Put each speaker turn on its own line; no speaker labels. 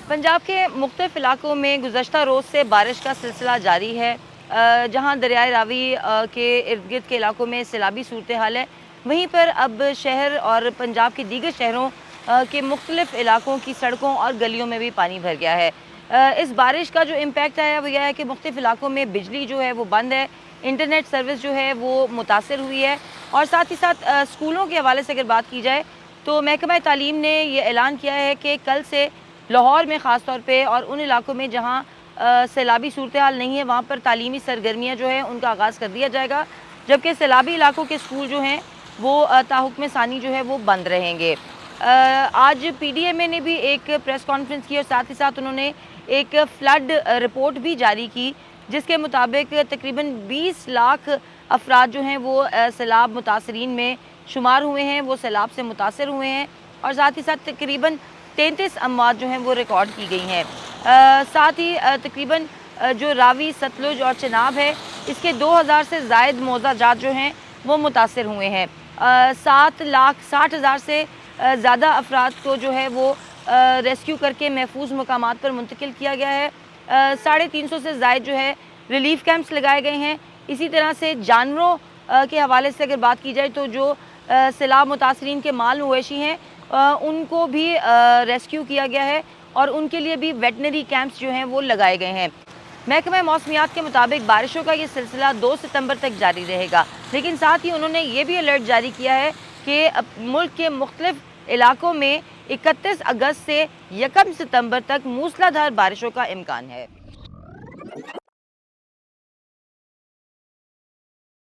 पंजाब के मुख्तलिफ इलाकों में गुज़श्ता रोज़ से बारिश का सिलसिला जारी है। जहाँ दरियाए रावी के इर्द गिर्द के इलाकों में सैलाबी सूरत हाल है, वहीं पर अब शहर और पंजाब के दीगर शहरों के मुख्तलिफ इलाकों की सड़कों और गलियों में भी पानी भर गया है। इस बारिश का जो इम्पैक्ट आया वो यह है कि मुख्तलिफ इलाकों में बिजली जो है वो बंद है, इंटरनेट सर्विस जो है वो मुतासर हुई है, और साथ ही साथ स्कूलों के हवाले से अगर बात की जाए तो महकमा तालीम ने यह ऐलान किया है कि कल से लाहौर में ख़ास तौर पे और उन इलाकों में जहाँ सैलाबी सूरत हाल नहीं है वहाँ पर तालीमी सरगर्मियाँ जो हैं उनका आगाज़ कर दिया जाएगा, जबकि सैलाबी इलाकों के स्कूल जो हैं वो ताहुक्म सानी जो है वो बंद रहेंगे। आज PDMA ने भी एक प्रेस कॉन्फ्रेंस की और साथ ही साथ उन्होंने एक फ्लड रिपोर्ट भी जारी की, जिसके मुताबिक तकरीबन 20 लाख अफराद जो हैं वो सैलाब मुतासरीन में शुमार हुए हैं, वो सैलाब से मुतासर हुए हैं, और साथ ही साथ तकरीबन 33 अमवात जो हैं वो रिकॉर्ड की गई हैं। साथ ही तकरीबन जो रावी, सतलुज और चनाब है, इसके 2000 से ज़ायद मौज़ा जात जो हैं वो मुतासर हुए हैं। 7,60,000 से ज़्यादा अफराद को जो है वो रेस्क्यू करके महफूज मकामात पर मुंतकिल किया गया है। 350 से ज़ायद जो है रिलीफ कैंप्स लगाए गए हैं। इसी तरह से जानवरों के हवाले से अगर बात की जाए तो जो सैलाब मुतासरीन के माल मवेशी हैं उनको भी रेस्क्यू किया गया है, और उनके लिए भी वेटनरी कैंप्स जो हैं वो लगाए गए हैं। महकमा मौसमियात के मुताबिक बारिशों का ये सिलसिला 2 सितंबर तक जारी रहेगा, लेकिन साथ ही उन्होंने ये भी अलर्ट जारी किया है कि मुल्क के मुख्तलिफ इलाकों में 31 अगस्त से 1 सितंबर तक मूसलाधार बारिशों का इम्कान है।